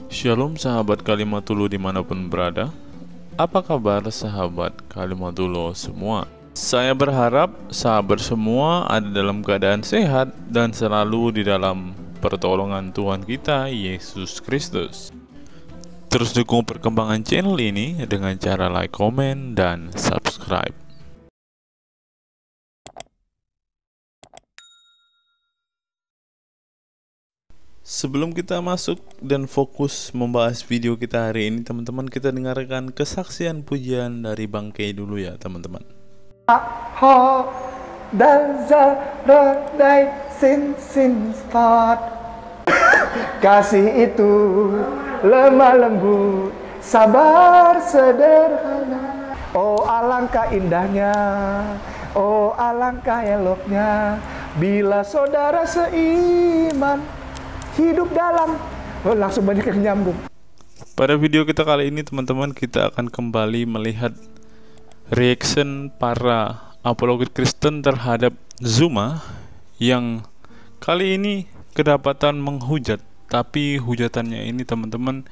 Shalom sahabat Kalimatulu dimanapun berada. Apa kabar sahabat Kalimatulu semua? Saya berharap sahabat semua ada dalam keadaan sehat dan selalu di dalam pertolongan Tuhan kita Yesus Kristus. Terus dukung perkembangan channel ini dengan cara like, komen, dan subscribe. Sebelum kita masuk dan fokus membahas video kita hari ini, teman-teman, kita dengarkan kesaksian pujian dari Bang Kay dulu ya, teman-teman. Ho dan zarodai sin start. Kasih itu lemah lembut, sabar sederhana. Oh alangkah indahnya, oh alangkah eloknya, bila saudara seiman hidup dalam, langsung banyak yang nyambung. Pada video kita kali ini, teman-teman, kita akan kembali melihat reaction para apologet Kristen terhadap Zuma yang kali ini kedapatan menghujat. Tapi hujatannya ini, teman-teman,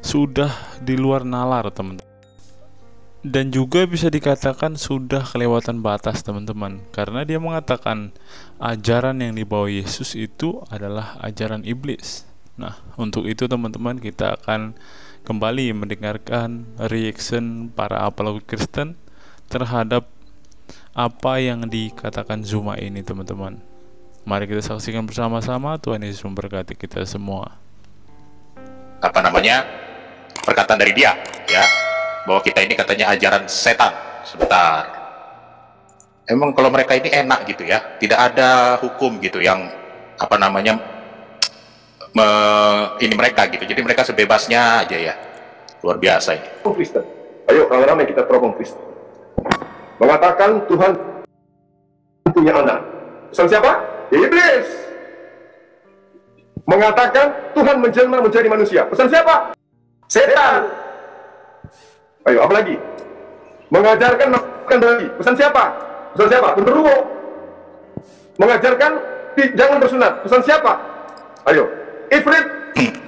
sudah di luar nalar, teman-teman. Dan juga bisa dikatakan sudah kelewatan batas, teman-teman, karena dia mengatakan ajaran yang dibawa Yesus itu adalah ajaran iblis. Nah, untuk itu teman-teman, kita akan kembali mendengarkan reaction para apologet Kristen terhadap apa yang dikatakan Zuma ini, teman-teman. Mari kita saksikan bersama-sama. Tuhan Yesus memberkati kita semua. Perkataan dari dia, ya, bahwa kita ini katanya ajaran setan. Sebentar, emang kalau mereka ini enak gitu ya, tidak ada hukum gitu yang ini mereka gitu, jadi mereka sebebasnya aja ya. Luar biasa ini. Kristen, ayo ramai-ramai kita teropong Kristen. Mengatakan Tuhan punya anak. Pesan siapa? Iblis. Mengatakan Tuhan menjelma menjadi manusia. Pesan siapa? Setan. Ayo, apa lagi? Mengajarkan makan bayi. Pesan siapa? Pesan siapa? Genderuwo. Mengajarkan jangan bersunat. Pesan siapa? Ayo, Ifrit.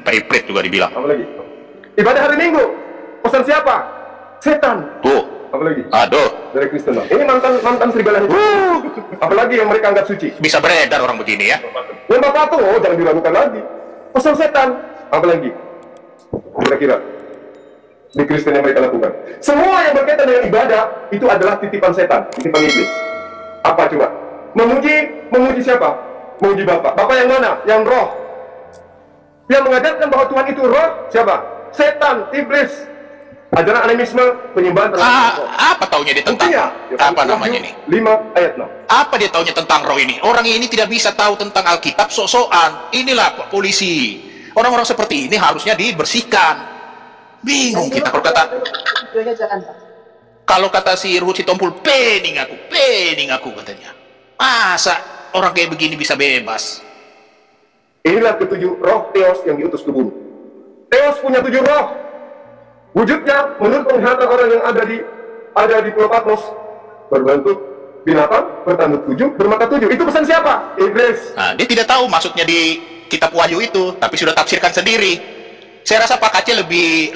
Pak Ifrit juga dibilang. Apa lagi? Ibadah hari Minggu. Pesan siapa? Setan. Tuh. Apa lagi? Aduh. Dari Kristen. Ini mantan serigala hidup. Apalagi yang mereka anggap suci. Bisa beredar orang begini ya. Lembah patung, oh jangan diragukan lagi. Pesan setan. Apa lagi? Kira-kira di Kristen yang mereka lakukan. Semua yang berkaitan dengan ibadah itu adalah titipan setan, titipan iblis. Apa coba? Memuji siapa? Memuji Bapa. Bapa yang mana? Yang roh. Yang mengajarkan bahwa Tuhan itu roh, siapa? Setan, iblis. Ajaran animisme, penyembahan terhadap roh. Apa taunya dia tentang? Apa namanya nih? 5 ayat 6. Apa dia taunya tentang roh ini? Orang ini tidak bisa tahu tentang Alkitab, sok-sokan. Inilah polisi. Orang-orang seperti ini harusnya dibersihkan. Bingung kita perkataan. Kalau kata si Ruhut Sitompul, pening aku katanya. Masa orang kayak begini bisa bebas? Inilah ketujuh roh Theos yang diutus ke bumi. Theos punya 7 roh. Wujudnya menurut penglihatan orang yang ada di Pulau Patmos, berbentuk binatang, bertanduk 7, bermata 7. Itu pesan siapa? Iblis. Nah, dia tidak tahu maksudnya di kitab Wahyu itu, tapi sudah tafsirkan sendiri. Saya rasa Pak Kace lebih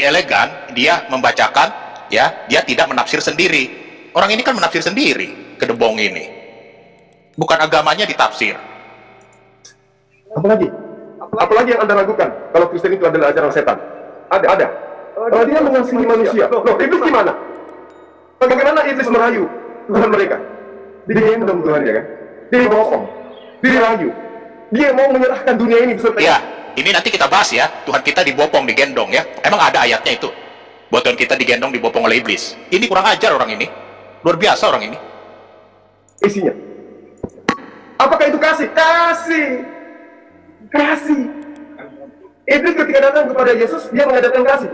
elegan. Dia membacakan, ya, dia tidak menafsir sendiri. Orang ini kan menafsir sendiri, kedebong ini. Bukan agamanya ditafsir. Apalagi yang Anda ragukan kalau Kristen itu adalah ajaran setan? Ada. Kalau dia mengasihi manusia, loh, iblis gimana? Bagaimana iblis merayu Tuhan mereka? Digendong Tuhan ya kan? Dibohong, dirayu. Dia mau menyerahkan dunia ini beserta. Ya, ini nanti kita bahas ya. Tuhan kita dibopong, digendong ya. Emang ada ayatnya itu. Buat Tuhan kita digendong, dibopong oleh iblis. Ini kurang ajar orang ini. Luar biasa orang ini. Isinya. Apakah itu kasih? Kasih. Iblis ketika datang kepada Yesus, dia mengajarkan kasih,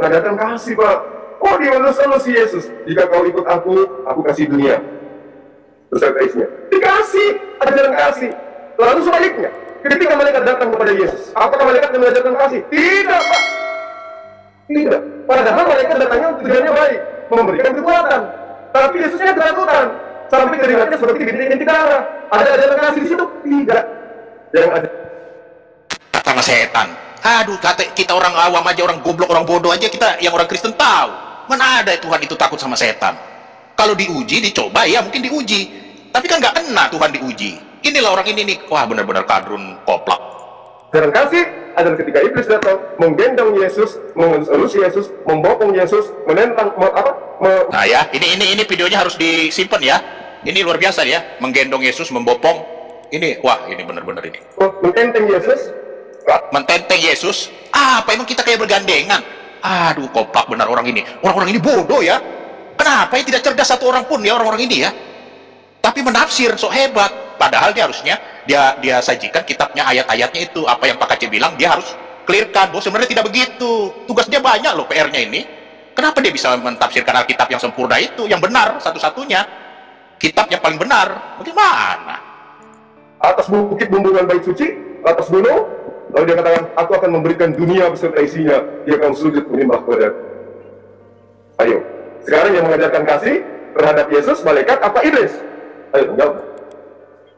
Pak. Oh, dia manusia si Yesus. Jika kau ikut aku kasih dunia. Terus ada isinya. Dikasih, ajaran kasih. Lalu sebaliknya, ketika malaikat datang kepada Yesus, apakah malaikat yang mengajarkan kasih? Tidak, Pak. Tidak. Padahal malaikat datangnya tujuannya baik, memberikan kekuatan. Tapi Yesusnya ketakutan. Sampai keringatnya seperti bintik darah. Ada ajaran kasih di situ? Tidak. Yang ada sama setan. Aduh, kata kita orang awam aja, orang goblok, orang bodoh aja, kita yang orang Kristen tahu. Mana ada Tuhan itu takut sama setan? Kalau diuji, dicoba, ya mungkin diuji. Tapi kan nggak kena Tuhan diuji. Inilah orang ini nih, wah benar-benar kadrun koplak. Ajaran kasih adalah ketika iblis datang, menggendong Yesus, mengelus Yesus, membopong Yesus, menentang, Nah ya, ini videonya harus disimpan ya. Ini luar biasa ya, menggendong Yesus, membopong. Ini, wah ini benar-benar ini. Mententeng Yesus. Mententeng Yesus. Apa emang kita kayak bergandengan? Aduh, koplak benar orang ini. Orang-orang ini bodoh ya. Kenapa ya tidak cerdas satu orang pun ya orang-orang ini ya? Tapi menafsir sok hebat. Padahal dia harusnya dia sajikan kitabnya, ayat-ayatnya itu apa yang Pak Kacil bilang, dia harus clearkan bahwa sebenarnya tidak begitu. Tugas dia banyak loh, PR-nya ini. Kenapa dia bisa mentafsirkan Alkitab yang sempurna itu, yang benar satu-satunya, kitab yang paling benar? Bagaimana? Atas bukit bumbungan bait suci, atas gunung, lalu dia katakan, aku akan memberikan dunia beserta isinya, dia akan sujud menyembah kepada. Ayo, sekarang yang mengajarkan kasih terhadap Yesus, malaikat apa iblis? Ayo jawab.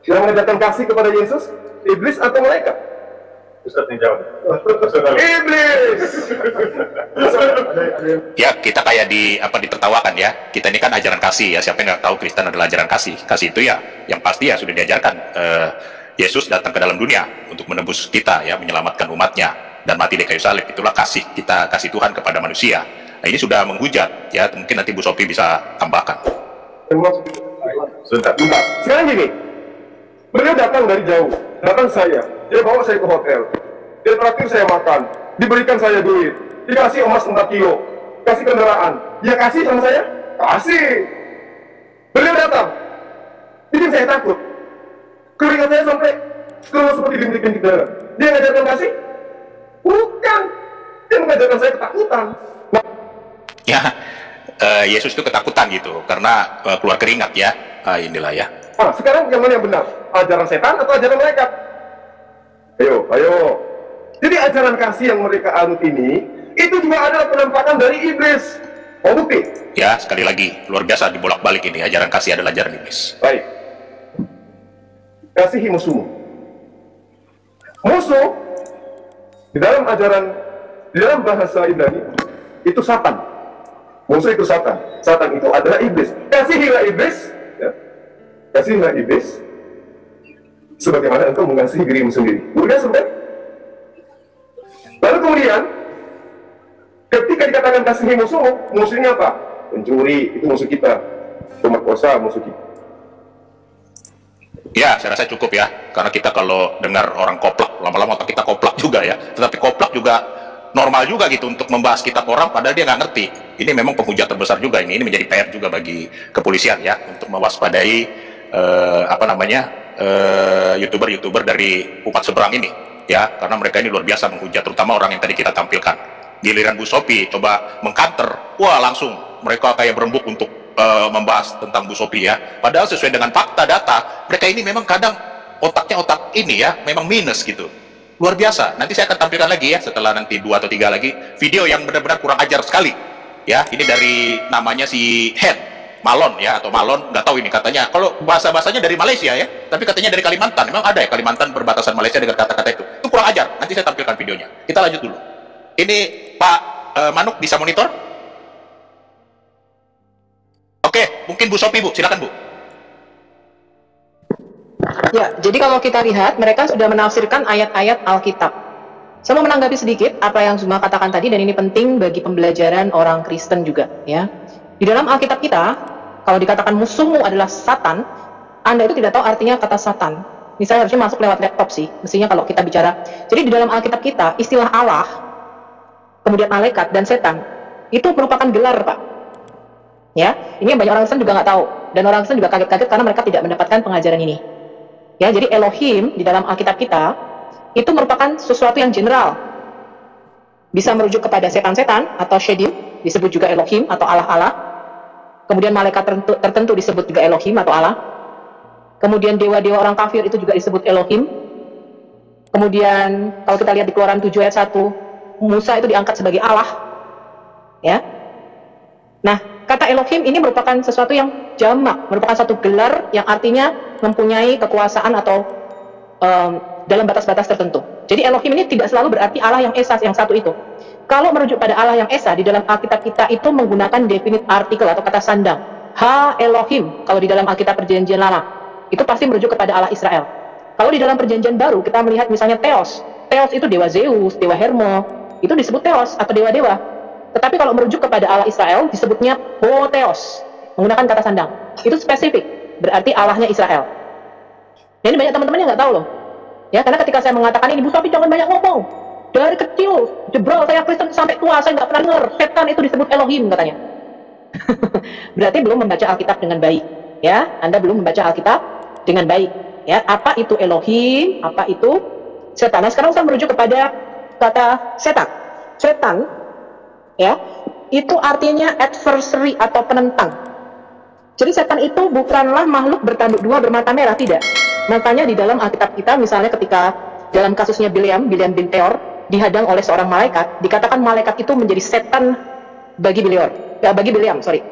Yang mengajarkan kasih kepada Yesus, iblis atau malaikat? Ustaz yang jawab. Iblis. Ya, kita kayak ditertawakan ya. Kita ini kan ajaran kasih ya. Siapa yang nggak tahu Kristen adalah ajaran kasih? Kasih itu ya, yang pasti ya sudah diajarkan. Yesus datang ke dalam dunia untuk menebus kita ya, menyelamatkan umatnya dan mati di kayu salib. Itulah kasih kita, kasih Tuhan kepada manusia. Nah, ini sudah menghujat ya. Mungkin nanti Bu Sophie bisa tambahkan. Sebentar. Sekarang gini, beliau datang dari jauh, datang saya, dia bawa saya ke hotel, dia traktir saya makan, diberikan saya duit, dikasih emas 4 kilo, kasih kendaraan, dia kasih sama saya? Kasih. Beliau datang, bikin saya takut, keringat saya sampai seluruh seperti bintik-bintik darah. Dia ngajarkan kasih? Bukan, dia mengajarkan saya ketakutan. Ya, Yesus itu ketakutan gitu karena keluar keringat ya. Inilah ya. Sekarang yang mana yang benar? Ajaran setan atau ajaran malaikat? Ayo. Jadi ajaran kasih yang mereka anut ini, itu juga adalah penampakan dari iblis. Oh bukti? Ya, sekali lagi, luar biasa dibolak-balik ini. Ajaran kasih adalah ajaran iblis. Baik. Kasihi musuhmu. Musuh, di dalam bahasa Ibrani, itu Satan. Musuh itu Satan. Satan itu adalah iblis. Kasihilah iblis. Ya. Kasihilah iblis sebagaimana engkau mengasihi dirimu sendiri. Mudah sebenarnya. Lalu kemudian ketika dikatakan kasihi musuhmu, musuhnya apa? Pencuri, itu musuh kita. Pemerkosa, musuh kita. Ya, saya rasa cukup ya. Karena kita kalau dengar orang koplak, lama-lama otak kita koplak juga ya. Tetapi koplak juga normal juga gitu untuk membahas kitab orang padahal dia nggak ngerti. Ini memang penghujat terbesar juga ini menjadi PR juga bagi kepolisian ya untuk mewaspadai youtuber dari umat seberang ini ya, karena mereka ini luar biasa menghujat, terutama orang yang tadi kita tampilkan. Giliran Bu Sophie coba mengkanter, wah langsung mereka kayak berembuk untuk membahas tentang Bu Sophie ya, padahal sesuai dengan fakta data mereka ini memang kadang otaknya otak ini ya memang minus gitu. Luar biasa. Nanti saya akan tampilkan lagi ya setelah nanti 2 atau 3 lagi video yang benar-benar kurang ajar sekali ya. Ini dari namanya si Head Malon ya, atau Malon, nggak tahu ini katanya. Kalau bahasanya dari Malaysia ya, tapi katanya dari Kalimantan. Memang ada ya Kalimantan perbatasan Malaysia dengan kata-kata itu. Itu kurang ajar. Nanti saya tampilkan videonya. Kita lanjut dulu. Ini Pak Manuk bisa monitor? Oke, mungkin Bu Sophie Bu, silakan Bu. Ya, jadi kalau kita lihat, mereka sudah menafsirkan ayat-ayat Alkitab. Saya mau menanggapi sedikit apa yang Zuma katakan tadi, dan ini penting bagi pembelajaran orang Kristen juga. Ya, di dalam Alkitab kita, kalau dikatakan musuhmu adalah Satan, Anda itu tidak tahu artinya kata Satan. Ini saya harusnya masuk lewat laptop sih, mestinya kalau kita bicara. Jadi di dalam Alkitab kita, istilah Allah, kemudian malaikat dan setan, itu merupakan gelar, Pak. Ya, ini yang banyak orang Kristen juga nggak tahu, dan orang Kristen juga kaget-kaget karena mereka tidak mendapatkan pengajaran ini. Ya, jadi Elohim di dalam Alkitab kita itu merupakan sesuatu yang general. Bisa merujuk kepada setan-setan atau Shedim, disebut juga Elohim atau Allah-Allah. Kemudian malaikat tertentu disebut juga Elohim atau Allah. Kemudian dewa-dewa orang kafir itu juga disebut Elohim. Kemudian kalau kita lihat di Keluaran 7 ayat 1, Musa itu diangkat sebagai Allah. Ya. Nah, kata Elohim ini merupakan sesuatu yang jamak, merupakan satu gelar yang artinya mempunyai kekuasaan atau dalam batas-batas tertentu. Jadi Elohim ini tidak selalu berarti Allah yang esa, yang satu itu. Kalau merujuk pada Allah yang esa, di dalam Alkitab kita itu menggunakan definite artikel atau kata sandang. Ha Elohim, kalau di dalam Alkitab Perjanjian Lama, itu pasti merujuk kepada Allah Israel. Kalau di dalam Perjanjian Baru, kita melihat misalnya Theos. Theos itu dewa Zeus, dewa Hermo, itu disebut Theos atau dewa-dewa. Tetapi kalau merujuk kepada Allah Israel, disebutnya Ho Theos, menggunakan kata sandang. Itu spesifik, berarti Allahnya Israel. Nah, ini banyak teman-teman yang nggak tahu loh. Ya, karena ketika saya mengatakan ini, Bu Sofi jangan banyak ngomong. Dari kecil, jebrol saya Kristen sampai tua, saya nggak pernah dengar setan itu disebut Elohim katanya. Berarti belum membaca Alkitab dengan baik. Ya, Anda belum membaca Alkitab dengan baik. Ya, apa itu Elohim? Apa itu setan? Nah, sekarang saya merujuk kepada kata setan. Setan, ya, itu artinya adversary atau penentang. Jadi setan itu bukanlah makhluk bertanduk dua bermata merah, tidak. Makanya di dalam Alkitab kita, misalnya ketika dalam kasusnya Bileam bin Peor dihadang oleh seorang malaikat, dikatakan malaikat itu menjadi setan bagi Bileam, sorry.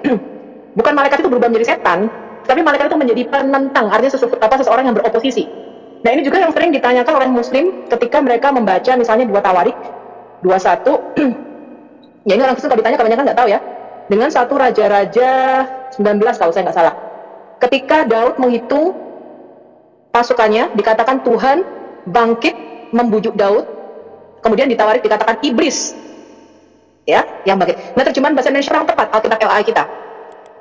Bukan malaikat itu berubah menjadi setan, tapi malaikat itu menjadi penentang, artinya seseorang yang beroposisi. Nah, ini juga yang sering ditanyakan oleh Muslim ketika mereka membaca misalnya 2 Tawarik 21. Ya, ini orang Kristen kalau ditanya kebanyakan nggak tahu ya. Dengan 1 Raja-Raja 19 kalau saya nggak salah. Ketika Daud menghitung pasukannya, dikatakan Tuhan bangkit membujuk Daud. Kemudian di Tawarik dikatakan iblis, ya, yang bangkit. Nah, terjemahan bahasa Indonesia yang tepat Alkitab LAI kita,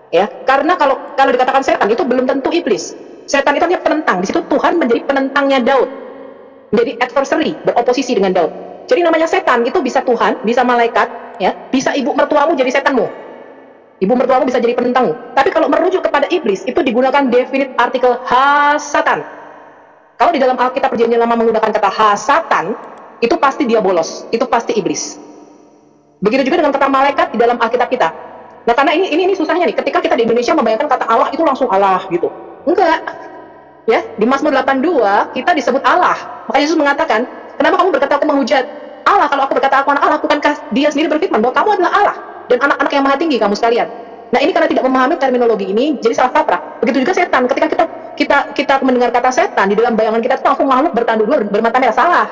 ya, karena kalau dikatakan setan itu belum tentu iblis. Setan itu hanya penentang. Di situ Tuhan menjadi penentangnya Daud, menjadi adversary, beroposisi dengan Daud. Jadi namanya setan itu bisa Tuhan, bisa malaikat, ya, bisa ibu mertuamu jadi setanmu. Ibu mertuamu bisa jadi penentangmu. Tapi kalau merujuk kepada iblis itu digunakan definite artikel ha-satan. Kalau di dalam Alkitab Perjanjian Lama menggunakan kata ha-satan, itu pasti diabolos, itu pasti iblis. Begitu juga dengan kata malaikat di dalam Alkitab kita. Nah, karena ini susahnya nih, ketika kita di Indonesia membayangkan kata Allah itu langsung Allah gitu. Enggak. Ya, di Mazmur 82 kita disebut Allah. Maka Yesus mengatakan, kenapa kamu berkata aku menghujat Allah? Kalau aku berkata aku anak Allah, bukankah dia sendiri berfirman bahwa kamu adalah Allah dan anak-anak yang maha tinggi kamu sekalian? Nah, ini karena tidak memahami terminologi ini, jadi salah kaprah. Begitu juga setan. Ketika kita mendengar kata setan, di dalam bayangan kita itu langsung makhluk bertanduk dua bermata merah. Salah.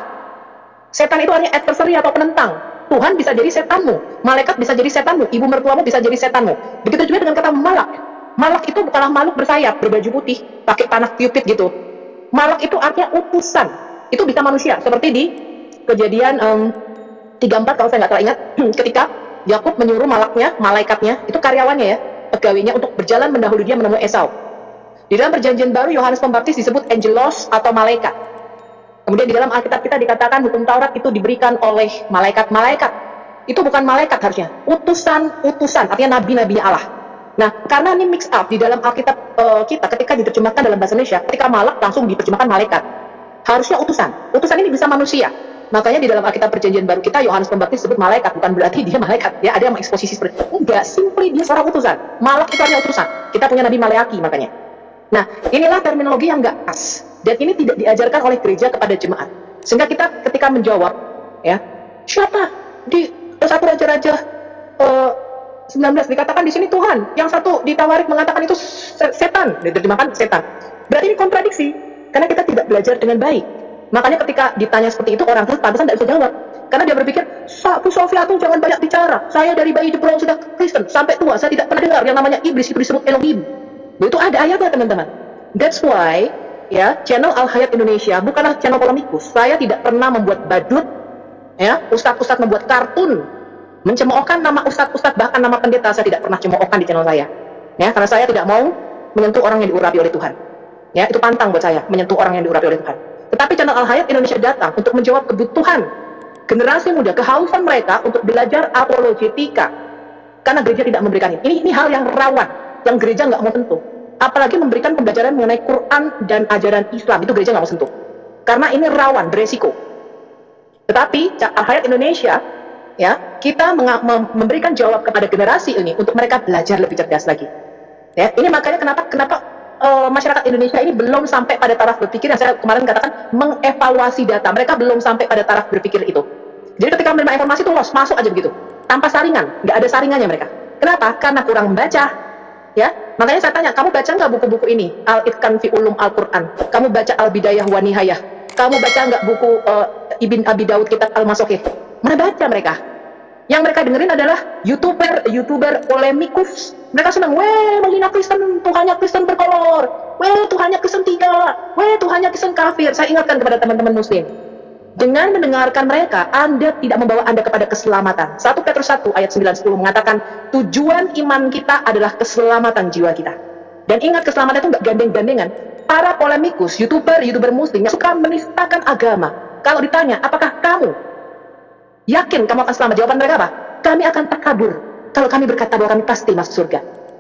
Setan itu hanya adversary atau penentang. Tuhan bisa jadi setanmu, malaikat bisa jadi setanmu, ibu mertuamu bisa jadi setanmu. Begitu juga dengan kata malak. Malak itu bukanlah makhluk bersayap, berbaju putih, pakai panah Cupid gitu. Malak itu artinya utusan. Itu bisa manusia. Seperti di Kejadian 34 kalau saya nggak salah ingat, ketika Yakub menyuruh malaikatnya, itu karyawannya ya, pegawainya untuk berjalan mendahului dia menemui Esau. Di dalam Perjanjian Baru Yohanes Pembaptis disebut angelos atau malaikat. Kemudian di dalam Alkitab kita dikatakan hukum Taurat itu diberikan oleh malaikat-malaikat. Itu bukan malaikat harusnya, utusan, artinya nabi-nabinya Allah. Nah, karena ini mix up di dalam Alkitab kita ketika diterjemahkan dalam bahasa Indonesia, ketika malak langsung diterjemahkan malaikat. Harusnya utusan. Utusan ini bisa manusia. Makanya di dalam Alkitab Perjanjian Baru kita Yohanes Pembaptis sebut malaikat, bukan berarti dia malaikat. Ya, ada yang mengeksposisi seperti itu. Enggak, simply dia seorang utusan. Malak itu hanya utusan. Kita punya Nabi Maleaki makanya. Nah, inilah terminologi yang enggak pas. Dan ini tidak diajarkan oleh gereja kepada jemaat. Sehingga kita ketika menjawab, ya, siapa di 1 Raja-Raja 19 dikatakan di sini Tuhan, yang satu di Tawarik mengatakan itu setan, diterjemahkan setan. Berarti ini kontradiksi, karena kita tidak belajar dengan baik. Makanya ketika ditanya seperti itu, orang terus pantesan tidak bisa jawab. Karena dia berpikir, Bu Sofia tuh jangan banyak bicara. Saya dari bayi jebrol sudah Kristen, sampai tua, saya tidak pernah dengar yang namanya iblis itu disebut Elohim. Itu ada ayatnya teman-teman. That's why, ya, channel Al-Hayat Indonesia bukanlah channel polemikus. Saya tidak pernah membuat badut, ya, ustadz-ustadz membuat kartun, mencemoohkan nama ustadz-ustadz, bahkan nama pendeta, saya tidak pernah cemoohkan di channel saya. Ya, karena saya tidak mau menyentuh orang yang diurapi oleh Tuhan. Ya, itu pantang buat saya, menyentuh orang yang diurapi oleh Tuhan. Tetapi channel Al-Hayat Indonesia datang untuk menjawab kebutuhan generasi muda, kehausan mereka untuk belajar apologetika. Karena gereja tidak memberikan ini. Ini hal yang rawan, yang gereja nggak mau sentuh. Apalagi memberikan pembelajaran mengenai Quran dan ajaran Islam, itu gereja nggak mau sentuh. Karena ini rawan, beresiko. Tetapi Al-Hayat Indonesia, ya, kita memberikan jawab kepada generasi ini untuk mereka belajar lebih cerdas lagi. Ya, ini makanya kenapa masyarakat Indonesia ini belum sampai pada taraf berpikir yang saya kemarin katakan mengevaluasi data. Mereka belum sampai pada taraf berpikir itu. Jadi ketika menerima informasi itu masuk aja begitu, tanpa saringan, nggak ada saringannya mereka. Kenapa? Karena kurang membaca. Ya, makanya saya tanya, kamu baca nggak buku-buku ini? Al-Itqan fi Ulum Al-Quran. Kamu baca Al-Bidayah wa Nihayah. Kamu baca nggak buku Ibn Abi Daud kitab Al-Masokif? Mana baca mereka? Yang mereka dengerin adalah YouTuber polemikus. Mereka senang, weh menghina Kristen, Tuhannya Kristen berkolor, weh Tuhannya Kristen tidak, weh Tuhannya Kristen kafir. Saya ingatkan kepada teman-teman Muslim, dengan mendengarkan mereka, Anda tidak membawa Anda kepada keselamatan. 1 Petrus 1 ayat 9-10 mengatakan, tujuan iman kita adalah keselamatan jiwa kita. Dan ingat, keselamatan itu nggak gandeng-gandengan. Para polemikus, YouTuber Muslim yang suka menistakan agama, kalau ditanya, apakah kamu yakin kamu akan selamat? Jawaban mereka apa? Kami akan takabur kalau kami berkata bahwa kami pasti masuk surga.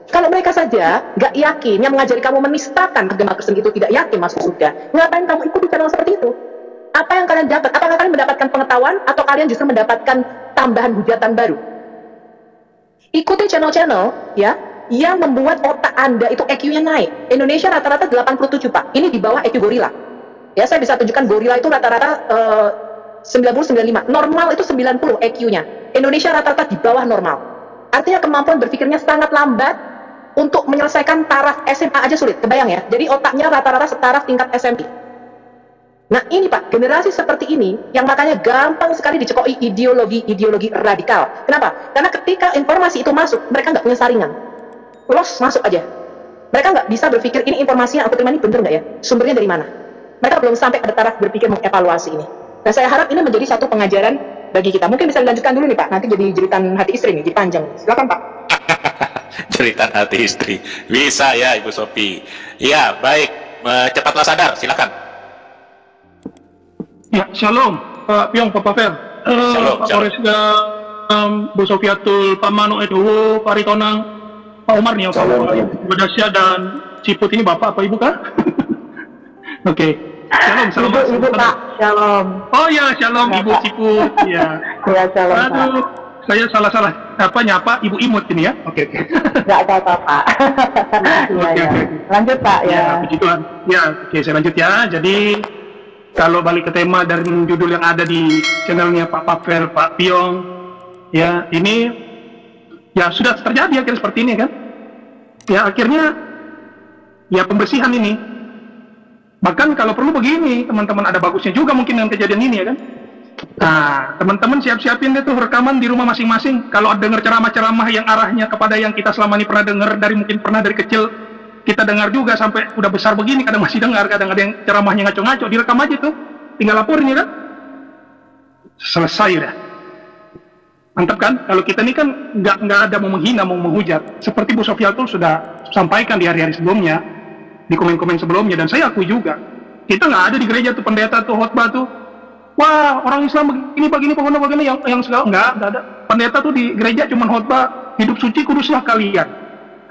Kalau mereka saja nggak yakin, yang mengajari kamu menistakan agama Kristen itu tidak yakin masuk surga, ngapain kamu ikuti channel seperti itu? Apa yang kalian dapat? Apakah kalian mendapatkan pengetahuan atau kalian justru mendapatkan tambahan hujatan baru? Ikuti channel-channel ya yang membuat otak Anda itu EQ-nya naik. Indonesia rata-rata 87, Pak. Ini di bawah EQ gorila. Ya, saya bisa tunjukkan gorila itu rata-rata 90-95. Normal itu 90 EQ-nya. Indonesia rata-rata di bawah normal. Artinya kemampuan berpikirnya sangat lambat. Untuk menyelesaikan taraf SMA aja sulit. Kebayang ya? Jadi otaknya rata-rata setaraf tingkat SMP. Nah ini Pak, generasi seperti ini yang makanya gampang sekali dicekoi ideologi radikal. Kenapa? Karena ketika informasi itu masuk, mereka nggak punya saringan. Los masuk aja. Mereka nggak bisa berpikir, ini informasi yang aku terima ini bener nggak ya? Sumbernya dari mana? Mereka belum sampai pada taraf berpikir mengevaluasi ini. Nah saya harap ini menjadi satu pengajaran bagi kita. Mungkin bisa dilanjutkan dulu nih Pak, nanti jadi jeritan hati istri nih, dipanjang. Silakan Pak. Jeritan hati istri. Bisa ya Ibu Sophie. Ya baik, cepatlah sadar, silakan. Ya, shalom, Pak Piong, Pak Pavel, Shalom, Pak shalom. Koresga, Bu Sofiatul, Pak Mano Edowo, Pak Ritonang, Pak Umar nih, Pak Badasya dan Ciput ini Bapak apa Ibu kah? Oke, shalom, Ibu Pak, shalom. Oh ya, shalom Ibu Ciput, ya. Ya shalom Pak. Aduh, saya salah nyapa Ibu Imut ini ya. Oke. Nggak apa-apa Pak. Oke. Lanjut Pak ya. Puji Tuhan. Ya, oke saya lanjut ya. Jadi kalau balik ke tema dari judul yang ada di channelnya Pak Pavel, Pak Piong, ya ini ya sudah terjadi akhirnya seperti ini kan? Ya akhirnya ya pembersihan ini. Bahkan kalau perlu begini, teman-teman ada bagusnya juga mungkin dengan kejadian ini ya kan? Nah, teman-teman siap-siapin deh tuh rekaman di rumah masing-masing. Kalau dengar ceramah-ceramah yang arahnya kepada yang kita selama ini pernah dengar dari kecil. Kita dengar juga sampai udah besar begini, kadang masih dengar, kadang ada yang ceramahnya ngaco-ngaco, direkam aja tuh, tinggal laporin ya kan, selesai dah. Mantap kan? Kalau kita ini kan nggak ada mau menghina, mau menghujat, seperti Bu Sofiatul sudah sampaikan di hari-hari sebelumnya, di komen-komen sebelumnya, dan saya akui juga, kita nggak ada di gereja tuh pendeta tuh khotbah tuh, wah orang Islam begini, begini yang segala, nggak ada. Pendeta tuh di gereja cuma khotbah, hidup suci kuduslah kalian.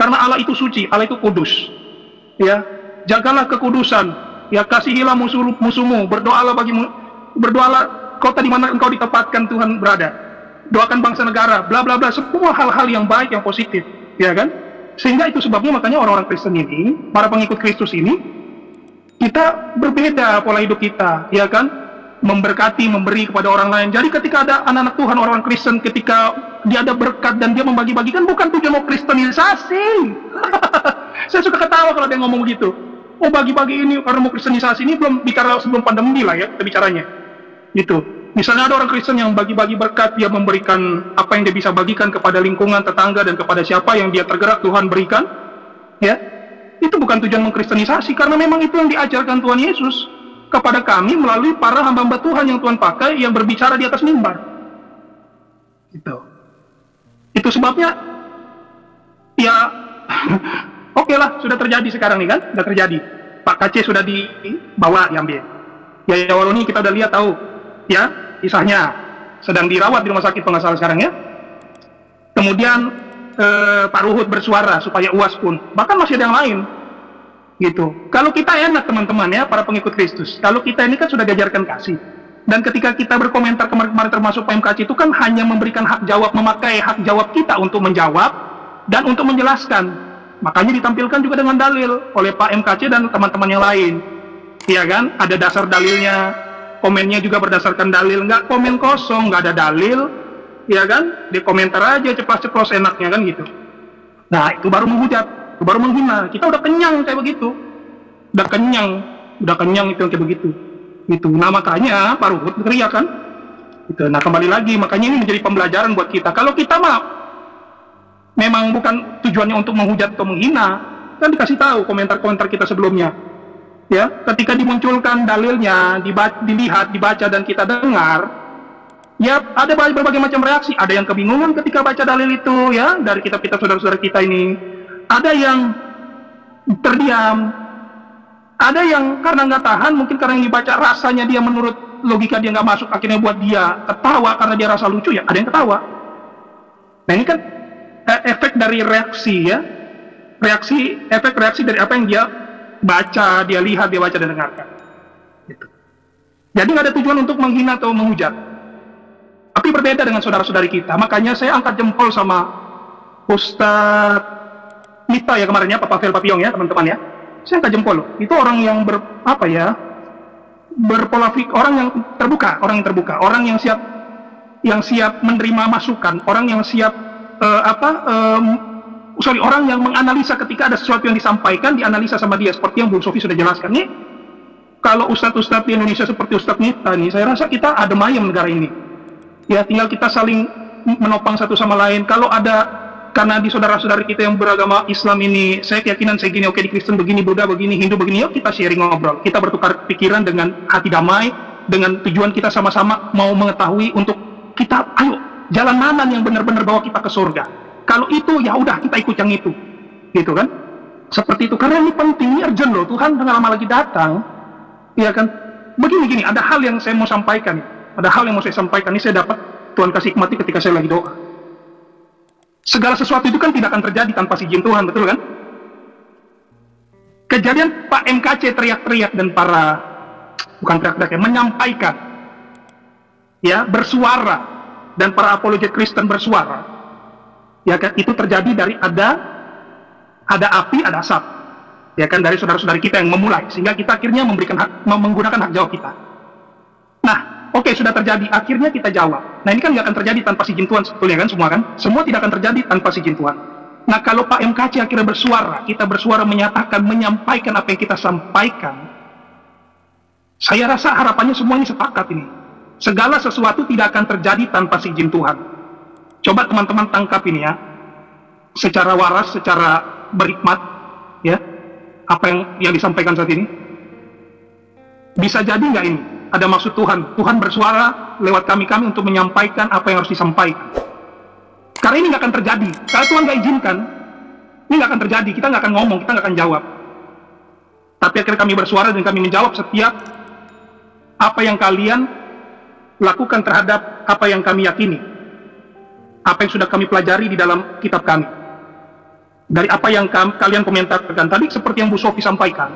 Karena Allah itu suci, Allah itu kudus. Ya, jagalah kekudusan. Ya, kasihilah musuhmu, berdoalah kota di mana engkau ditempatkan Tuhan berada. Doakan bangsa negara, bla bla bla, semua hal-hal yang baik, yang positif, ya kan? Sehingga itu sebabnya makanya orang-orang Kristen ini, para pengikut Kristus ini, kita berbeda pola hidup kita, ya kan? Memberkati, memberi kepada orang lain. Jadi ketika ada anak-anak Tuhan, orang-orang Kristen, ketika dia ada berkat dan dia membagi-bagikan, bukan tujuan mau kristenisasi. Saya suka ketawa kalau dia ngomong begitu. Oh bagi-bagi ini karena mau kristenisasi, ini belum bicara sebelum pandemi lah ya, kita bicaranya. Gitu. Misalnya ada orang Kristen yang bagi-bagi berkat, dia memberikan apa yang dia bisa bagikan kepada lingkungan, tetangga, dan kepada siapa yang dia tergerak Tuhan berikan. Ya, itu bukan tujuan mengkristenisasi, karena memang itu yang diajarkan Tuhan Yesus kepada kami melalui para hamba-hamba Tuhan yang Tuhan pakai yang berbicara di atas mimbar. Itu sebabnya ya oke lah, sudah terjadi sekarang nih kan, sudah terjadi. Pak KC sudah dibawa, diambil. Ya Waloni kita udah lihat tahu ya kisahnya, sedang dirawat di rumah sakit kalau nggak salah sekarang ya. Kemudian Pak Ruhut bersuara supaya UAS pun, bahkan masih ada yang lain. Gitu. Kalau kita enak teman-teman ya, para pengikut Kristus, kalau kita ini kan sudah diajarkan kasih, dan ketika kita berkomentar kemarin termasuk PMKC itu kan hanya memberikan hak jawab, memakai hak jawab kita untuk menjawab dan untuk menjelaskan. Makanya ditampilkan juga dengan dalil oleh Pak MKC dan teman-teman yang lain, ya kan? Ada dasar dalilnya, komennya juga berdasarkan dalil, nggak komen kosong, nggak ada dalil, ya kan? Di komentar aja ceplos-ceplos enaknya kan gitu. Nah itu baru menghujat, baru menghina. Kita udah kenyang kayak begitu, udah kenyang itu kayak begitu, Itu. Nah makanya Pak Ruhut teriak kan. Itu. Nah kembali lagi, makanya ini menjadi pembelajaran buat kita. Kalau kita memang bukan tujuannya untuk menghujat atau menghina, kan dikasih tahu komentar-komentar kita sebelumnya. Ya, ketika dimunculkan dalilnya, dilihat, dibaca dan kita dengar, ya ada berbagai macam reaksi. Ada yang kebingungan ketika baca dalil itu, ya, dari kitab-kitab saudara-saudara kita ini. Ada yang terdiam, ada yang karena nggak tahan, mungkin karena yang dibaca rasanya dia menurut logika dia nggak masuk, akhirnya buat dia ketawa karena dia rasa lucu, ya ada yang ketawa. Nah ini kan efek dari reaksi, ya, efek reaksi dari apa yang dia baca, dia lihat, dia baca dan dengarkan. Gitu. Jadi nggak ada tujuan untuk menghina atau menghujat. Tapi berbeda dengan saudara-saudari kita. Makanya saya angkat jempol sama Ustadz Mita ya kemarin ya, Pak Pavel Papiong ya teman-teman ya. Saya angkat jempol loh. Itu orang yang berpola pikir, orang yang terbuka, orang yang siap menerima masukan, orang yang siap orang yang menganalisa ketika ada sesuatu yang disampaikan, dianalisa sama dia seperti yang Bu Sofi sudah jelaskan nih. Kalau ustadz-ustadz di Indonesia seperti Ustadz Mita nih, saya rasa kita adem ayem negara ini. Ya tinggal kita saling menopang satu sama lain. Kalau ada, karena di saudara-saudari kita yang beragama Islam ini, saya keyakinan saya gini, oke di Kristen begini, Buddha begini, Hindu begini, yuk kita sharing ngobrol. Kita bertukar pikiran dengan hati damai, dengan tujuan kita sama-sama mau mengetahui untuk kita, ayo jalan mana yang benar-benar bawa kita ke surga. Kalau itu ya udah kita ikut yang itu, gitu kan? Seperti itu. Karena ini penting, ini urgent loh. Tuhan tengah lama lagi datang, ya kan? Begini, ada hal yang saya mau sampaikan. Ini saya dapat Tuhan kasih hikmati ketika saya lagi doa. Segala sesuatu itu kan tidak akan terjadi tanpa izin Tuhan, betul kan? Kejadian Pak MKC teriak-teriak dan bukan teriak-teriak, menyampaikan, ya, bersuara, dan para apologet Kristen bersuara, ya kan, itu terjadi dari ada api, ada asap, ya kan, dari saudara-saudari kita yang memulai, sehingga kita akhirnya menggunakan hak jawab kita. Nah, oke, sudah terjadi, akhirnya kita jawab. Nah ini kan nggak akan terjadi tanpa izin Tuhan sebetulnya kan, semua tidak akan terjadi tanpa izin Tuhan. Nah kalau Pak MKC akhirnya bersuara, kita bersuara menyampaikan apa yang kita sampaikan, saya rasa harapannya semua ini sepakat ini. Segala sesuatu tidak akan terjadi tanpa izin Tuhan. Coba teman-teman tangkap ini ya, secara waras, secara berhikmat, ya, apa yang disampaikan saat ini. Bisa jadi nggak ini ada maksud Tuhan? Tuhan bersuara lewat kami untuk menyampaikan apa yang harus disampaikan. Karena ini nggak akan terjadi. Kalau Tuhan nggak izinkan, ini nggak akan terjadi. Kita nggak akan ngomong, kita nggak akan jawab. Tapi akhirnya kami bersuara dan kami menjawab setiap apa yang kalian lakukan terhadap apa yang kami yakini, apa yang sudah kami pelajari di dalam kitab kami. Dari apa yang kalian komentarkan tadi, seperti yang Bu Sofi sampaikan,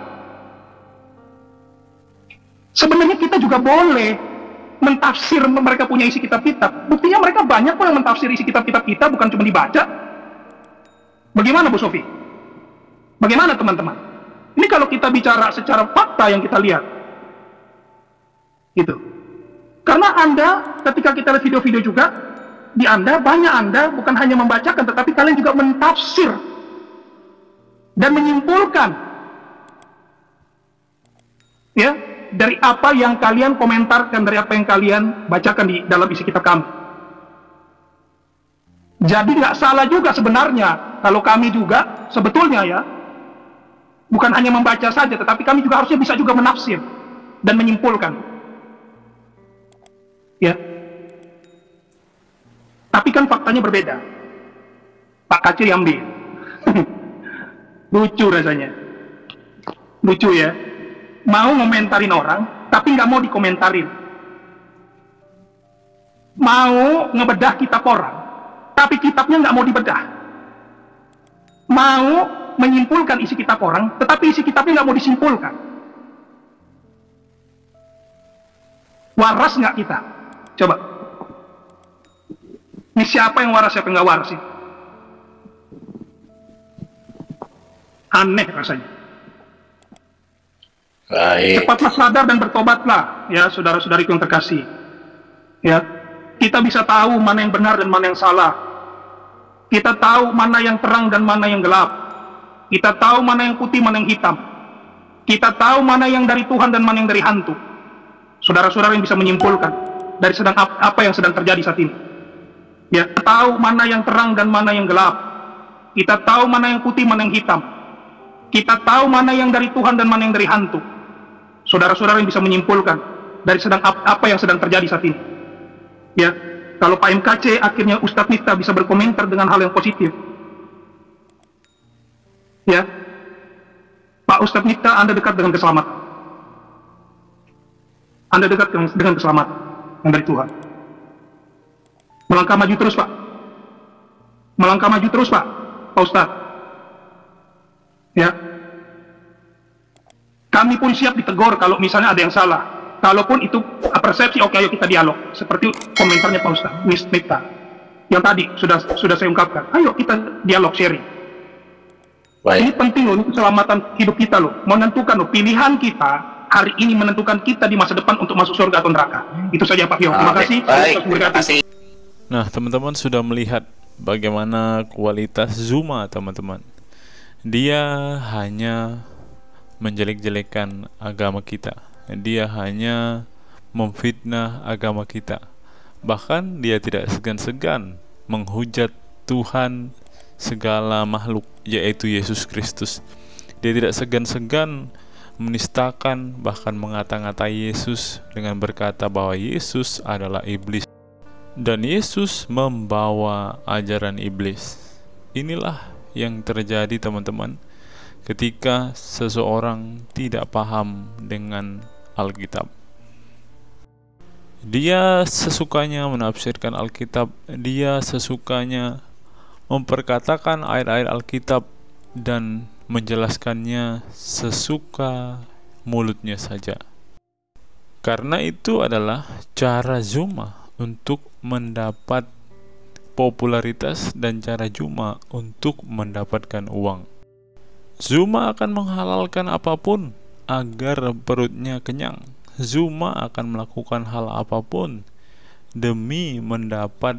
sebenarnya kita juga boleh mentafsir, mereka punya isi kitab-kitab. Buktinya mereka banyak kok yang mentafsir isi kitab-kitab kita, bukan cuma dibaca. Bagaimana Bu Sofi? Bagaimana teman-teman? Ini kalau kita bicara secara fakta yang kita lihat, gitu. Karena Anda, ketika kita lihat video-video juga, banyak Anda bukan hanya membacakan, tetapi kalian juga mentafsir dan menyimpulkan, ya, dari apa yang kalian komentarkan, dari apa yang kalian bacakan di dalam isi kitab kami. Jadi nggak salah juga sebenarnya kalau kami juga sebetulnya ya, bukan hanya membaca saja, tetapi kami juga harusnya bisa juga menafsir dan menyimpulkan. Ya, tapi kan faktanya berbeda. Pak Kacir Yambi, lucu rasanya, lucu ya. Mau ngomentarin orang, tapi nggak mau dikomentarin. Mau ngebedah kitab orang, tapi kitabnya nggak mau dibedah. Mau menyimpulkan isi kitab orang, tetapi isi kitabnya nggak mau disimpulkan. Waras nggak kita? Coba. Ini siapa yang waras, siapa yang nggak waras sih? Aneh rasanya. Baik. Cepatlah sadar dan bertobatlah, ya saudara-saudariku yang terkasih. Ya, kita bisa tahu mana yang benar dan mana yang salah. Kita tahu mana yang terang dan mana yang gelap. Kita tahu mana yang putih, mana yang hitam. Kita tahu mana yang dari Tuhan dan mana yang dari hantu. saudara-saudara yang bisa menyimpulkan dari apa yang sedang terjadi saat ini. Ya, tahu mana yang terang dan mana yang gelap. Kita tahu mana yang putih, mana yang hitam. Kita tahu mana yang dari Tuhan dan mana yang dari hantu. Saudara-saudara yang bisa menyimpulkan dari apa yang sedang terjadi saat ini. Ya, kalau Pak MKC akhirnya Ustadz Miftah bisa berkomentar dengan hal yang positif. Ya, Pak Ustadz Miftah, Anda dekat dengan keselamatan. Anda dekat dengan keselamatan yang dari Tuhan. Melangkah maju terus, Pak. Melangkah maju terus, Pak Ustadz. Ya, kami pun siap ditegur kalau misalnya ada yang salah. Kalaupun itu persepsi, oke, ayo kita dialog. Seperti komentarnya Pak Ustadz Miftah yang tadi sudah saya ungkapkan. Ayo kita dialog, sharing. Baik. Ini penting loh, ini keselamatan hidup kita loh. Menentukan loh, pilihan kita hari ini menentukan kita di masa depan untuk masuk surga atau neraka. Itu saja Pak Pio. Terima kasih. Baik. Terima kasih. Nah, teman-teman sudah melihat bagaimana kualitas Zuma, teman-teman. Dia hanya menjelek-jelekan agama kita. Dia hanya memfitnah agama kita. Bahkan dia tidak segan-segan menghujat Tuhan segala makhluk, yaitu Yesus Kristus. Dia tidak segan-segan menistakan, bahkan mengata-ngatai Yesus dengan berkata bahwa Yesus adalah iblis dan Yesus membawa ajaran iblis. Inilah yang terjadi, teman-teman, ketika seseorang tidak paham dengan Alkitab. Dia sesukanya menafsirkan Alkitab, dia sesukanya memperkatakan ayat-ayat Alkitab dan menjelaskannya sesuka mulutnya saja. Karena itu adalah cara Zuma untuk mendapat popularitas dan cara Zuma untuk mendapatkan uang. Zuma akan menghalalkan apapun agar perutnya kenyang. Zuma akan melakukan hal apapun demi mendapat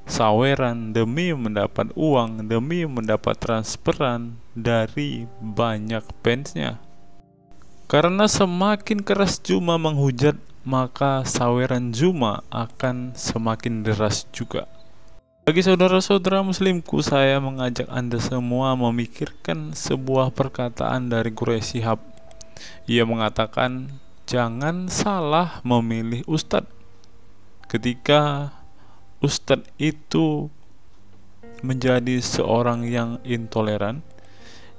saweran, demi mendapat uang, demi mendapat transferan dari banyak fansnya. Karena semakin keras Zuma menghujat, maka saweran Zuma akan semakin deras juga. Bagi saudara-saudara muslimku, saya mengajak Anda semua memikirkan sebuah perkataan dari Quraisy Shihab. Ia mengatakan, jangan salah memilih ustadz. Ketika ustadz itu menjadi seorang yang intoleran,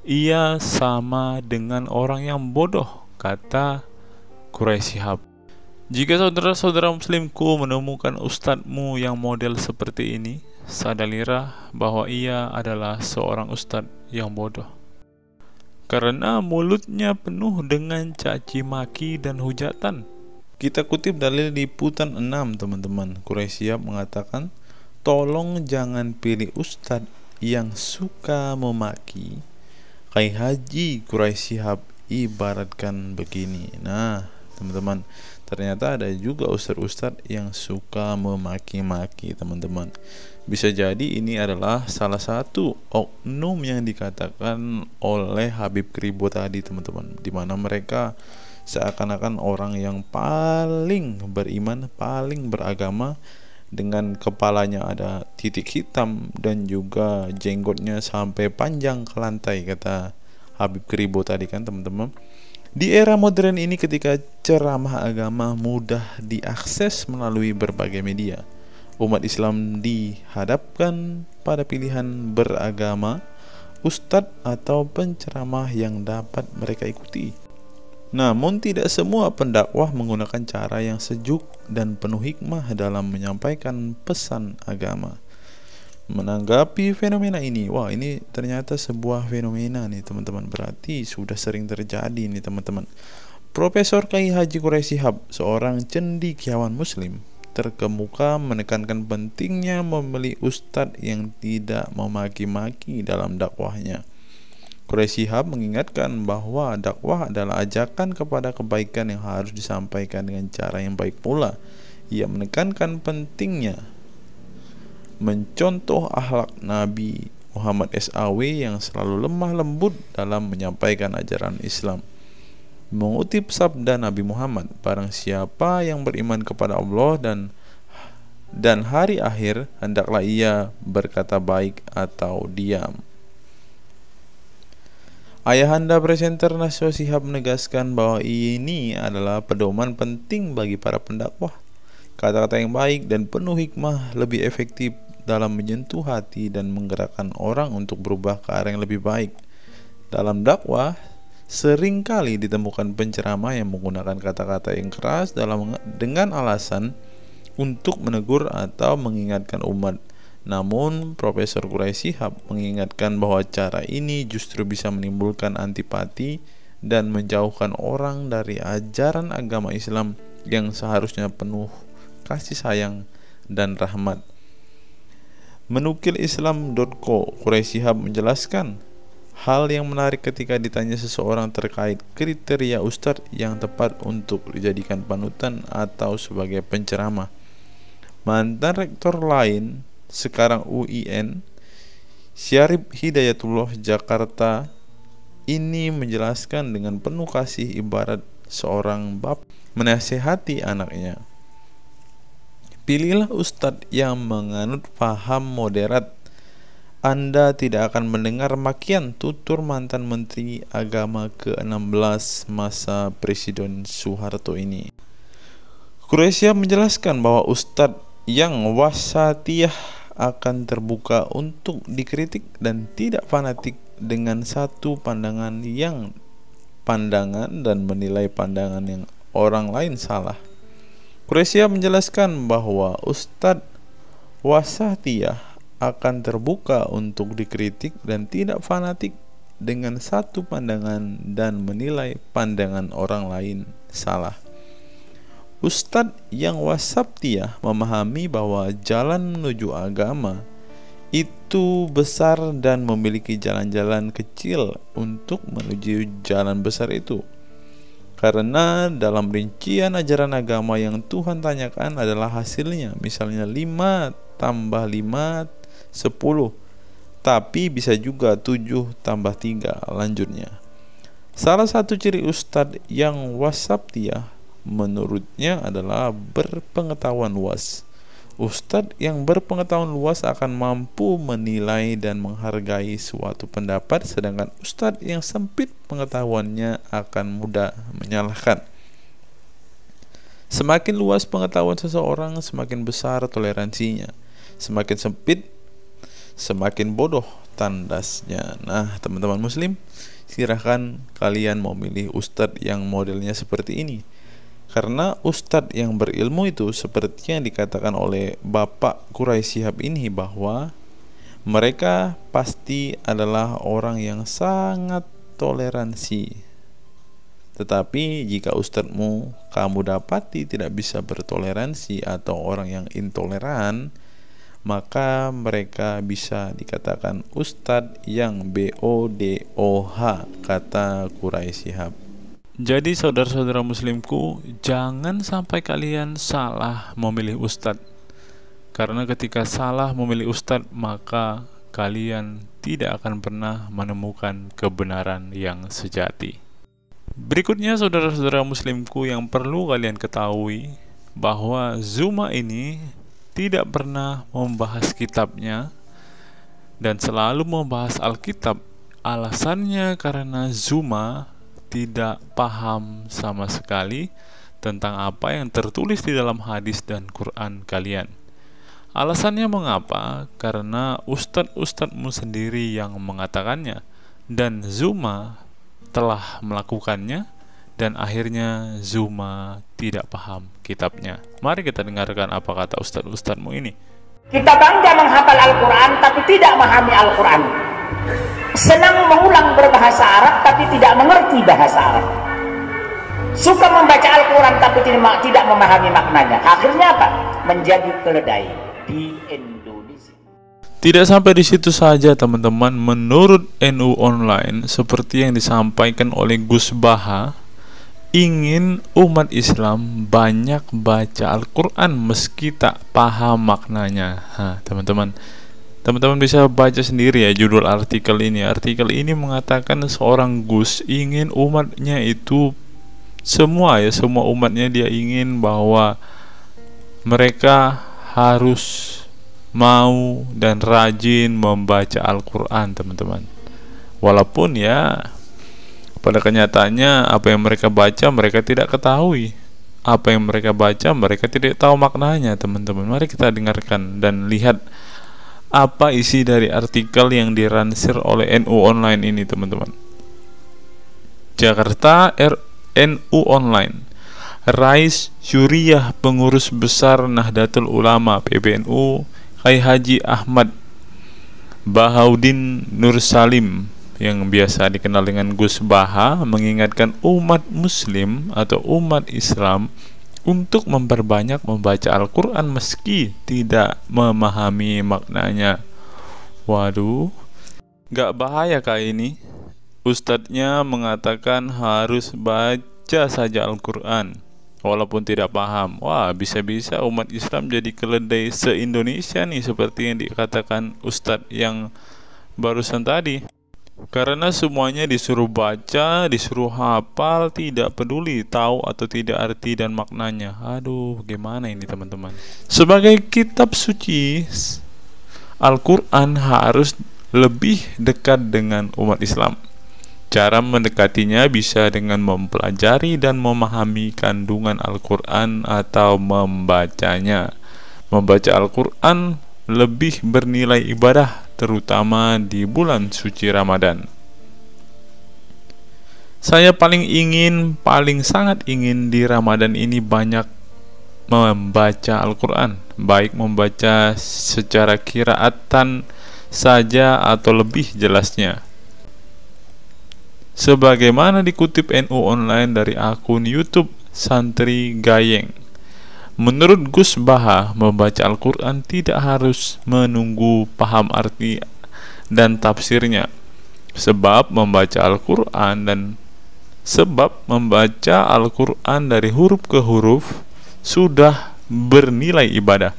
ia sama dengan orang yang bodoh, kata Quraisy Shihab. Jika saudara-saudara muslimku menemukan ustadzmu yang model seperti ini, sadarilah bahwa ia adalah seorang ustadz yang bodoh. Karena mulutnya penuh dengan caci maki dan hujatan. Kita kutip dalil liputan 6, teman-teman. Quraisy Shihab mengatakan, tolong jangan pilih ustadz yang suka memaki. Kai Haji Quraisy Shihab ibaratkan begini. Nah, teman-teman, ternyata ada juga ustadz-ustadz yang suka memaki-maki, teman-teman. Bisa jadi ini adalah salah satu oknum yang dikatakan oleh Habib Kribo tadi, teman-teman, di mana mereka seakan-akan orang yang paling beriman, paling beragama, dengan kepalanya ada titik hitam dan juga jenggotnya sampai panjang ke lantai, kata Habib Kribo tadi kan, teman-teman. Di era modern ini, ketika ceramah agama mudah diakses melalui berbagai media, umat Islam dihadapkan pada pilihan beragama, ustadz atau penceramah yang dapat mereka ikuti. Namun tidak semua pendakwah menggunakan cara yang sejuk dan penuh hikmah dalam menyampaikan pesan agama. Menanggapi fenomena ini, wah, ini ternyata sebuah fenomena nih, teman-teman. Berarti sudah sering terjadi nih, teman-teman. Profesor Kiai Haji Quraisy Shihab, seorang cendekiawan muslim, terkemuka menekankan pentingnya memilih ustadz yang tidak memaki-maki dalam dakwahnya. Quraisy Shihab mengingatkan bahwa dakwah adalah ajakan kepada kebaikan yang harus disampaikan dengan cara yang baik pula. Ia menekankan pentingnya mencontoh akhlak Nabi Muhammad SAW yang selalu lemah lembut dalam menyampaikan ajaran Islam. mengutip sabda Nabi Muhammad, barang siapa yang beriman kepada Allah dan hari akhir, hendaklah ia berkata baik atau diam. Ayahanda presenter Najwa Shihab menegaskan bahwa ini adalah pedoman penting bagi para pendakwah. Kata-kata yang baik dan penuh hikmah lebih efektif dalam menyentuh hati dan menggerakkan orang untuk berubah ke arah yang lebih baik. Dalam dakwah, seringkali ditemukan penceramah yang menggunakan kata-kata yang keras dengan alasan untuk menegur atau mengingatkan umat. Namun, Profesor Quraisy Shihab mengingatkan bahwa cara ini justru bisa menimbulkan antipati dan menjauhkan orang dari ajaran agama Islam yang seharusnya penuh kasih sayang dan rahmat. Menukil Islam.co, Quraisy Shihab menjelaskan hal yang menarik ketika ditanya seseorang terkait kriteria ustadz yang tepat untuk dijadikan panutan atau sebagai penceramah. Mantan rektor lain sekarang UIN, Syarif Hidayatullah Jakarta, ini menjelaskan dengan penuh kasih ibarat seorang bapak menasihati anaknya. Pilihlah ustadz yang menganut paham moderat. Anda tidak akan mendengar makian, tutur mantan Menteri Agama ke-16 masa Presiden Soeharto ini. Quraisy menjelaskan bahwa ustadz yang wasatiyah akan terbuka untuk dikritik dan tidak fanatik dengan satu pandangan dan menilai pandangan yang orang lain salah. Quraisy menjelaskan bahwa ustadz wasatiyah akan terbuka untuk dikritik dan tidak fanatik dengan satu pandangan dan menilai pandangan orang lain salah. Ustadz yang wasatiyah memahami bahwa jalan menuju agama itu besar dan memiliki jalan-jalan kecil untuk menuju jalan besar itu. Karena dalam rincian ajaran agama yang Tuhan tanyakan adalah hasilnya, misalnya 5 tambah 5 10, tapi bisa juga 7 tambah 3 lanjutnya. Salah satu ciri ustadz yang wasatiyah menurutnya adalah berpengetahuan luas. Ustadz yang berpengetahuan luas akan mampu menilai dan menghargai suatu pendapat, sedangkan ustadz yang sempit pengetahuannya akan mudah menyalahkan. Semakin luas pengetahuan seseorang, semakin besar toleransinya. Semakin sempit, semakin bodoh tandasnya. Nah, teman-teman muslim, silahkan kalian mau milih ustadz yang modelnya seperti ini. Karena ustadz yang berilmu itu seperti yang dikatakan oleh Bapak Quraisy Shihab ini, bahwa mereka pasti adalah orang yang sangat toleransi. Tetapi jika ustadzmu kamu dapati tidak bisa bertoleransi atau orang yang intoleran, maka mereka bisa dikatakan ustadz yang BODOH, kata Quraisy Shihab. Jadi saudara-saudara muslimku, jangan sampai kalian salah memilih ustadz. Karena ketika salah memilih ustadz, maka kalian tidak akan pernah menemukan kebenaran yang sejati. Berikutnya saudara-saudara muslimku, yang perlu kalian ketahui bahwa Zuma ini tidak pernah membahas kitabnya dan selalu membahas Alkitab. Alasannya karena Zuma tidak paham sama sekali tentang apa yang tertulis di dalam hadis dan Quran kalian. Alasannya mengapa? Karena ustadz-ustadzmu sendiri yang mengatakannya, dan Zuma telah melakukannya, dan akhirnya Zuma tidak paham kitabnya. Mari kita dengarkan apa kata ustadz-ustadzmu ini. Kita bangga menghafal Al-Quran tapi tidak memahami Al-Quran. Senang mengulang berbahasa Arab tapi tidak mengerti bahasa Arab. Suka membaca Al-Quran tapi tidak memahami maknanya. Akhirnya apa? Menjadi keledai di Indonesia. Tidak sampai di situ saja teman-teman. Menurut NU Online, seperti yang disampaikan oleh Gus Baha, ingin umat Islam banyak baca Al-Quran meski tak paham maknanya. Teman-teman bisa baca sendiri ya judul artikel ini. Artikel ini mengatakan seorang Gus ingin umatnya itu semua umatnya dia ingin bahwa mereka harus mau dan rajin membaca Al-Quran, teman-teman. Walaupun ya pada kenyataannya apa yang mereka baca mereka tidak ketahui, apa yang mereka baca mereka tidak tahu maknanya, teman-teman. Mari kita dengarkan dan lihat apa isi dari artikel yang diransir oleh NU Online ini, teman-teman. Jakarta, NU Online. Rais Syuriah Pengurus Besar Nahdlatul Ulama PBNU Kiai Haji Ahmad Bahaudin Nur Salim yang biasa dikenal dengan Gus Baha mengingatkan umat muslim atau umat Islam untuk memperbanyak membaca Al-Quran meski tidak memahami maknanya. Waduh, gak bahaya kah ini? Ustadznya mengatakan harus baca saja Al-Quran walaupun tidak paham. Wah, bisa-bisa umat Islam jadi keledai se-Indonesia nih, seperti yang dikatakan Ustadz yang barusan tadi. Karena semuanya disuruh baca, disuruh hafal, tidak peduli tahu atau tidak arti dan maknanya. Aduh, gimana ini, teman-teman? Sebagai kitab suci, Al-Quran harus lebih dekat dengan umat Islam. Cara mendekatinya bisa dengan mempelajari dan memahami kandungan Al-Quran atau membacanya. Membaca Al-Quran lebih bernilai ibadah, terutama di bulan suci Ramadan. Saya paling sangat ingin di Ramadan ini banyak membaca Al-Quran, baik membaca secara qiraatan saja atau lebih jelasnya. Sebagaimana dikutip NU Online dari akun YouTube Santri Gayeng. Menurut Gus Baha, membaca Al-Quran tidak harus menunggu paham arti dan tafsirnya. Sebab membaca Al-Quran dari huruf ke huruf sudah bernilai ibadah.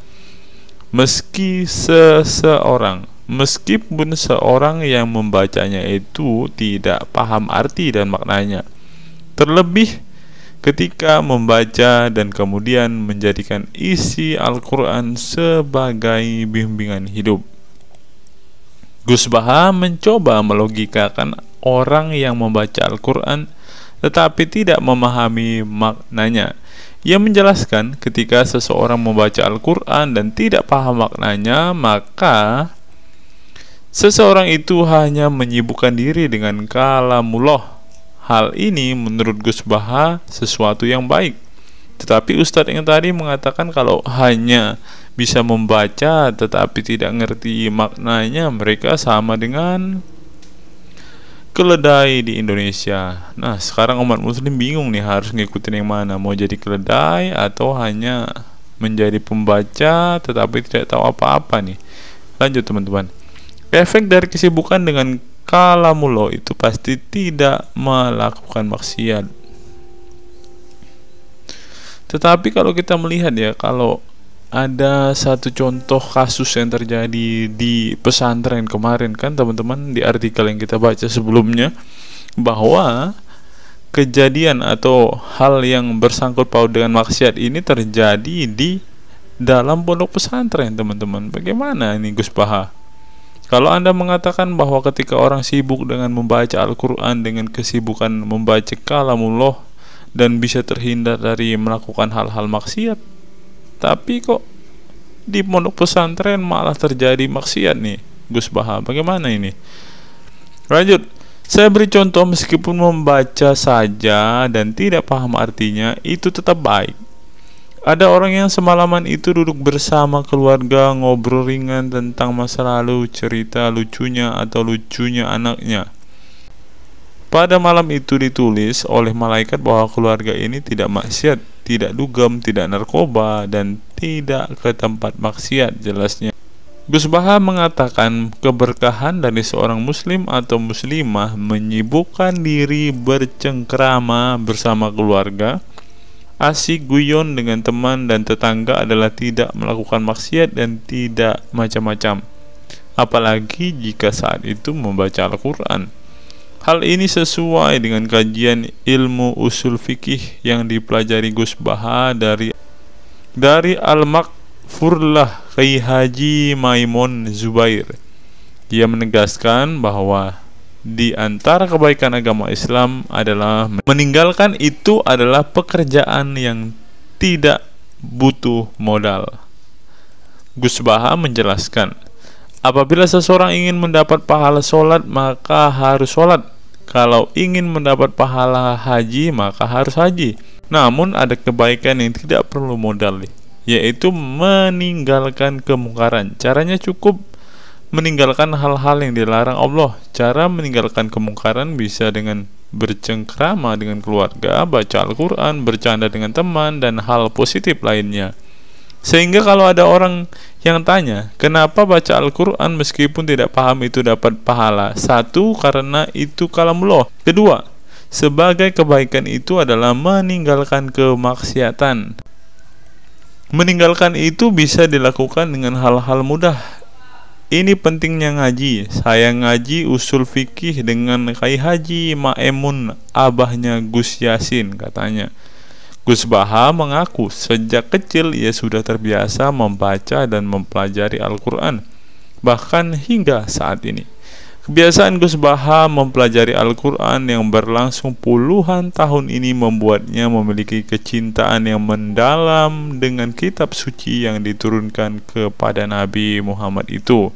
Meskipun seorang yang membacanya itu tidak paham arti dan maknanya. Terlebih ketika membaca dan kemudian menjadikan isi Al-Quran sebagai bimbingan hidup. Gus Baha mencoba melogikakan orang yang membaca Al-Quran tetapi tidak memahami maknanya. Ia menjelaskan ketika seseorang membaca Al-Quran dan tidak paham maknanya, maka seseorang itu hanya menyibukkan diri dengan kalamullah. Hal ini menurut Gus Baha sesuatu yang baik. Tetapi Ustadz yang tadi mengatakan kalau hanya bisa membaca tetapi tidak ngerti maknanya, mereka sama dengan keledai di Indonesia. Nah, sekarang umat muslim bingung nih harus ngikutin yang mana, mau jadi keledai atau hanya menjadi pembaca tetapi tidak tahu apa-apa nih. Lanjut, teman-teman. Efek dari kesibukan dengan kalamullah itu pasti tidak melakukan maksiat. Tetapi kalau kita melihat ya, kalau ada satu contoh kasus yang terjadi di pesantren kemarin kan, teman-teman, di artikel yang kita baca sebelumnya, bahwa kejadian atau hal yang bersangkut paut dengan maksiat ini terjadi di dalam pondok pesantren, teman-teman. Bagaimana ini Gus Baha? Kalau Anda mengatakan bahwa ketika orang sibuk dengan membaca Al-Quran dengan kesibukan membaca kalamullah dan bisa terhindar dari melakukan hal-hal maksiat, tapi kok di pondok pesantren malah terjadi maksiat nih Gus Baha, bagaimana ini? Lanjut, saya beri contoh, meskipun membaca saja dan tidak paham artinya, itu tetap baik. Ada orang yang semalaman itu duduk bersama keluarga, ngobrol ringan tentang masa lalu, cerita lucunya atau lucunya anaknya. Pada malam itu ditulis oleh malaikat bahwa keluarga ini tidak maksiat, tidak dugem, tidak narkoba, dan tidak ke tempat maksiat, jelasnya. Gus Baha mengatakan keberkahan dari seorang muslim atau muslimah menyibukkan diri bercengkrama bersama keluarga, asik guyon dengan teman dan tetangga adalah tidak melakukan maksiat dan tidak macam-macam. Apalagi jika saat itu membaca Al-Quran. Hal ini sesuai dengan kajian ilmu usul fikih yang dipelajari Gus Baha dari Al-Maghfurlah Kiai Haji Maimun Zubair. Dia menegaskan bahwa di antara kebaikan agama Islam adalah meninggalkan itu adalah pekerjaan yang tidak butuh modal. Gus Baha menjelaskan, apabila seseorang ingin mendapat pahala sholat, maka harus sholat. Kalau ingin mendapat pahala haji, maka harus haji. Namun ada kebaikan yang tidak perlu modal, yaitu meninggalkan kemungkaran. Caranya cukup meninggalkan hal-hal yang dilarang Allah. Cara meninggalkan kemungkaran bisa dengan bercengkrama dengan keluarga, baca Al-Quran, bercanda dengan teman, dan hal positif lainnya. Sehingga kalau ada orang yang tanya, kenapa baca Al-Quran meskipun tidak paham itu dapat pahala? Satu, karena itu kalamullah. Kedua, sebagai kebaikan itu adalah meninggalkan kemaksiatan. Meninggalkan itu bisa dilakukan dengan hal-hal mudah. Ini pentingnya ngaji. Saya ngaji usul fikih dengan Kiai Haji Maimun, abahnya Gus Yasin, katanya. Gus Baha mengaku sejak kecil ia sudah terbiasa membaca dan mempelajari Al-Quran, bahkan hingga saat ini. Kebiasaan Gus Baha mempelajari Al-Quran yang berlangsung puluhan tahun ini membuatnya memiliki kecintaan yang mendalam dengan kitab suci yang diturunkan kepada Nabi Muhammad itu.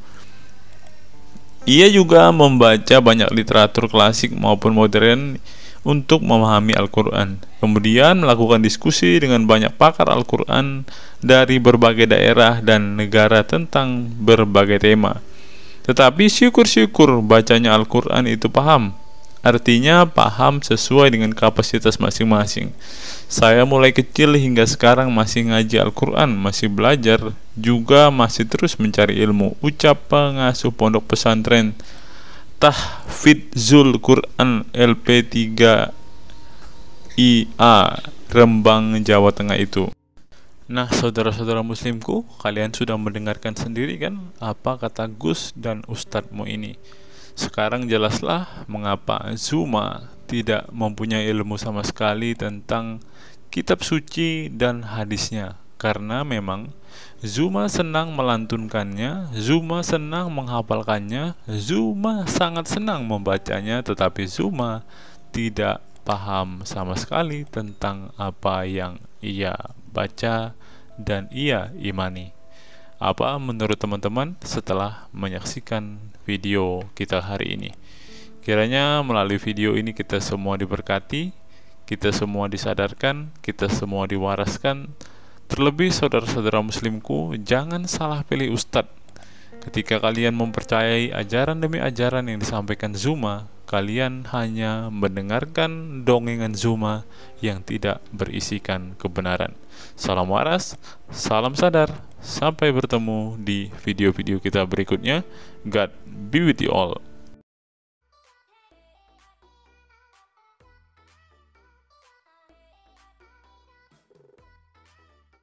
Ia juga membaca banyak literatur klasik maupun modern untuk memahami Al-Quran. Kemudian melakukan diskusi dengan banyak pakar Al-Quran dari berbagai daerah dan negara tentang berbagai tema. Tetapi syukur-syukur bacanya Al-Quran itu paham. Artinya paham sesuai dengan kapasitas masing-masing. Saya mulai kecil hingga sekarang masih ngaji Al-Quran, masih belajar, juga masih terus mencari ilmu. Ucap pengasuh pondok pesantren Tahfidzul Quran LP3 IA Rembang, Jawa Tengah itu. Nah, saudara-saudara muslimku, kalian sudah mendengarkan sendiri kan apa kata Gus dan Ustadzmu ini. Sekarang jelaslah mengapa Zuma tidak mempunyai ilmu sama sekali tentang kitab suci dan hadisnya. Karena memang Zuma senang melantunkannya, Zuma senang menghafalkannya, Zuma sangat senang membacanya, tetapi Zuma tidak paham sama sekali tentang apa yang ia baca dan ia imani. Apa menurut teman-teman setelah menyaksikan video kita hari ini? Kiranya melalui video ini kita semua diberkati, kita semua disadarkan, kita semua diwaraskan. Terlebih saudara-saudara muslimku, jangan salah pilih ustadz. Ketika kalian mempercayai ajaran demi ajaran yang disampaikan Zuma, kalian hanya mendengarkan dongengan Zuma yang tidak berisikan kebenaran. Salam waras, salam sadar. Sampai bertemu di video-video kita berikutnya. God be with you all.